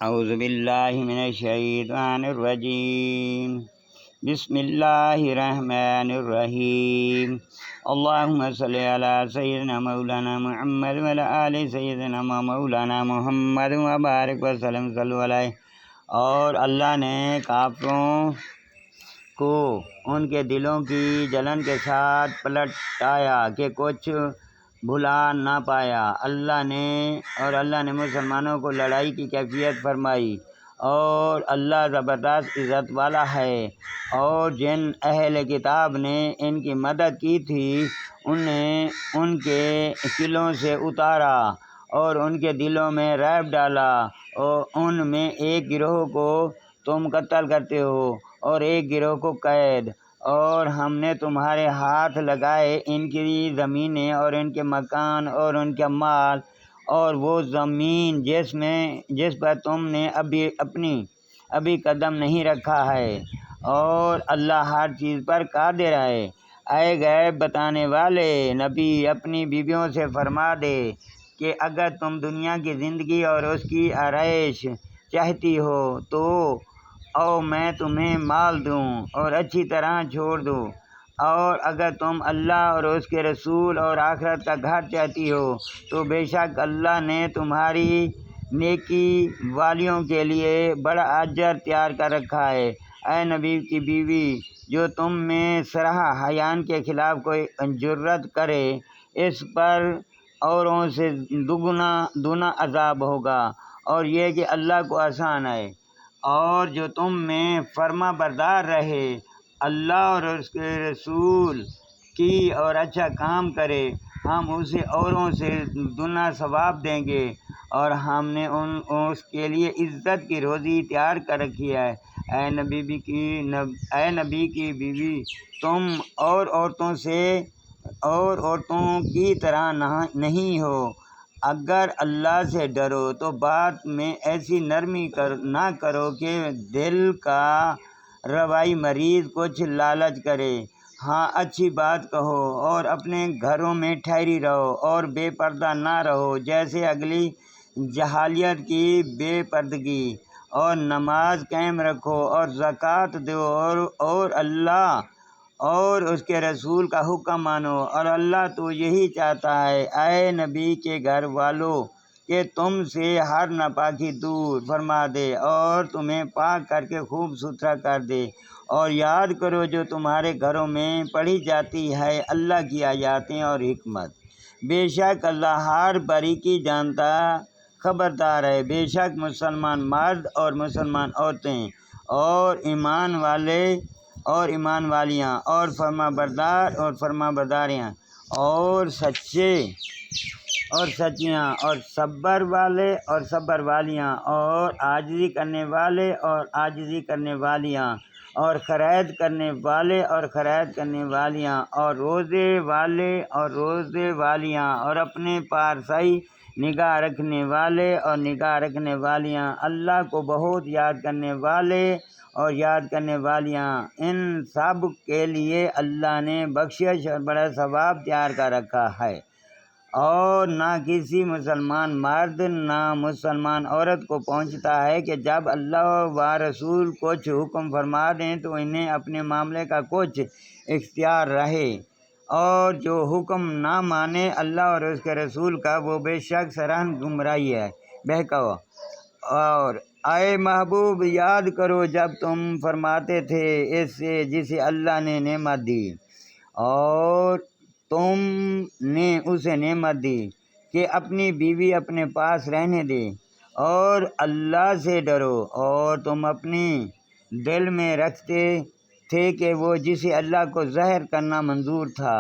اعوذ باللہ من الشیطان الرجیم بسم اللہ الرحمن الرحیم اللہم صلی علی سیدنا مولانا محمد وعلی آل سیدنا مولانا محمد وبارک وسلم صلی علیہ۔ اور اللہ نے کافروں کو ان کے دلوں کی جلن کے ساتھ پلٹایا کہ کچھ بھلا نہ پایا۔ اللہ نے مسلمانوں کو لڑائی کی کیفیت فرمائی، اور اللہ زبردست عزت والا ہے۔ اور جن اہل کتاب نے ان کی مدد کی تھی انہیں ان کے قلعوں سے اتارا اور ان کے دلوں میں ریب ڈالا، اور ان میں ایک گروہ کو تم قتل کرتے ہو اور ایک گروہ کو قید، اور ہم نے تمہارے ہاتھ لگائے ان کی زمینیں اور ان کے مکان اور ان کا مال، اور وہ زمین جس پر تم نے ابھی قدم نہیں رکھا ہے، اور اللہ ہر چیز پر قادر ہے۔ اے غیب بتانے والے نبی، اپنی بیویوں سے فرما دے کہ اگر تم دنیا کی زندگی اور اس کی آرائش چاہتی ہو تو میں تمہیں مال دوں اور اچھی طرح چھوڑ دوں، اور اگر تم اللہ اور اس کے رسول اور آخرت کا گھر چاہتی ہو تو بے شک اللہ نے تمہاری نیکی والیوں کے لیے بڑا اجر تیار کر رکھا ہے۔ اے نبی کی بیوی، جو تم میں سرح حیان کے خلاف کوئی جرت کرے اس پر اوروں سے دونا عذاب ہوگا، اور یہ کہ اللہ کو آسان ہے۔ اور جو تم میں فرما بردار رہے اللہ اور اس کے رسول کی اور اچھا کام کرے، ہم اسے اوروں سے دونا ثواب دیں گے، اور ہم نے اس کے لیے عزت کی روزی تیار کر رکھی ہے۔ اے نبی کی بیوی، تم اور عورتوں کی طرح نہیں ہو۔ اگر اللہ سے ڈرو تو بات میں ایسی نرمی نہ کرو کہ دل کا روی مریض کچھ لالچ کرے۔ ہاں، اچھی بات کہو اور اپنے گھروں میں ٹھہری رہو اور بے پردہ نہ رہو جیسے اگلی جاہلیت کی بے پردگی، اور نماز قائم رکھو اور زکوٰۃ دو، اور اللہ اور اس کے رسول کا حکم مانو، اور اللہ تو یہی چاہتا ہے۔ اے نبی کے گھر والوں، کہ تم سے ہر ناپاکی دور فرما دے اور تمہیں پاک کر کے خوب ستھرا کر دے، اور یاد کرو جو تمہارے گھروں میں پڑھی جاتی ہے اللہ کی آیاتیں اور حکمت۔ بے شک اللہ ہر باریکی جانتا خبردار ہے۔ بے شک مسلمان مرد اور مسلمان عورتیں اور ایمان والے اور ایمان والیاں اور فرما بردار اور فرما برداریاں اور سچے اور سچیاں اور صبر والے اور صبر والیاں اور عاجزی کرنے والے اور عاجزی کرنے والیاں اور خیرات کرنے والے اور خیرات کرنے والیاں اور روزے والے اور روزے والیاں اور اپنے پر صحیح نگاہ رکھنے والے اور نگاہ رکھنے والیاں، اللہ کو بہت یاد کرنے والے اور یاد کرنے والیاں، ان سب کے لیے اللہ نے بخشش اور بڑا ثواب تیار کر رکھا ہے۔ اور نہ کسی مسلمان مرد نہ مسلمان عورت کو پہنچتا ہے کہ جب اللہ و رسول کچھ حکم فرما دیں تو انہیں اپنے معاملے کا کچھ اختیار رہے، اور جو حکم نہ مانے اللہ اور اس کے رسول کا وہ بے شک سراسر گمراہی ہے، بہکاوا۔ اور اے محبوب، یاد کرو جب تم فرماتے تھے اس سے جسے اللہ نے نعمت دی اور تم نے اسے نعمت دی کہ اپنی بیوی اپنے پاس رہنے دے، اور اللہ سے ڈرو، اور تم اپنے دل میں رکھتے تھے کہ وہ جسے اللہ کو ظاہر کرنا منظور تھا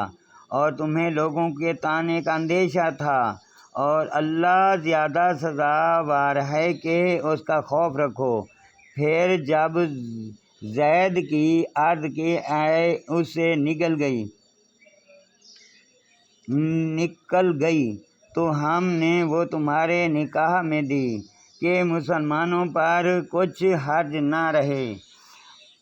اور تمہیں لوگوں کے طعنے کا اندیشہ تھا، اور اللہ زیادہ سزاوار ہے کہ اس کا خوف رکھو۔ پھر جب زید کی عرض کی اس سے نکل گئی تو ہم نے وہ تمہارے نکاح میں دی کہ مسلمانوں پر کچھ حرج نہ رہے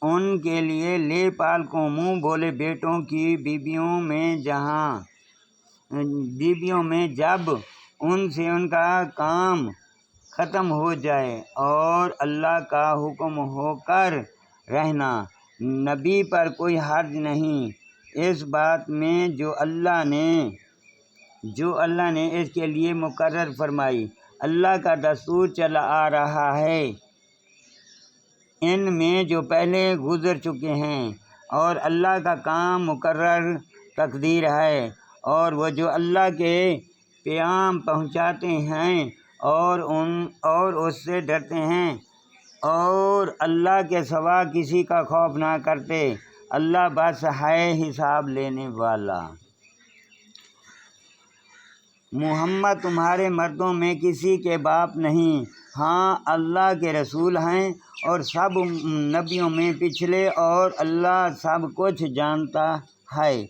ان کے لیے لے پال کو منہ بولے بیٹوں کی بیویوں میں جب ان سے ان کا کام ختم ہو جائے اور اللہ کا حکم ہو کر رہنا، نبی پر کوئی حرج نہیں اس بات میں جو اللہ نے اس کے لیے مقرر فرمائی۔ اللہ کا دستور چلا آ رہا ہے ان میں جو پہلے گزر چکے ہیں، اور اللہ کا کام مقرر تقدیر ہے، اور وہ جو اللہ کے پیام پہنچاتے ہیں اور اس سے ڈرتے ہیں اور اللہ کے سوا کسی کا خوف نہ کرتے، اللہ بس ہے حساب لینے والا۔ محمد تمہارے مردوں میں کسی کے باپ نہیں، ہاں اللہ کے رسول ہیں اور سب نبیوں میں پچھلے، اور اللہ سب کچھ جانتا ہے۔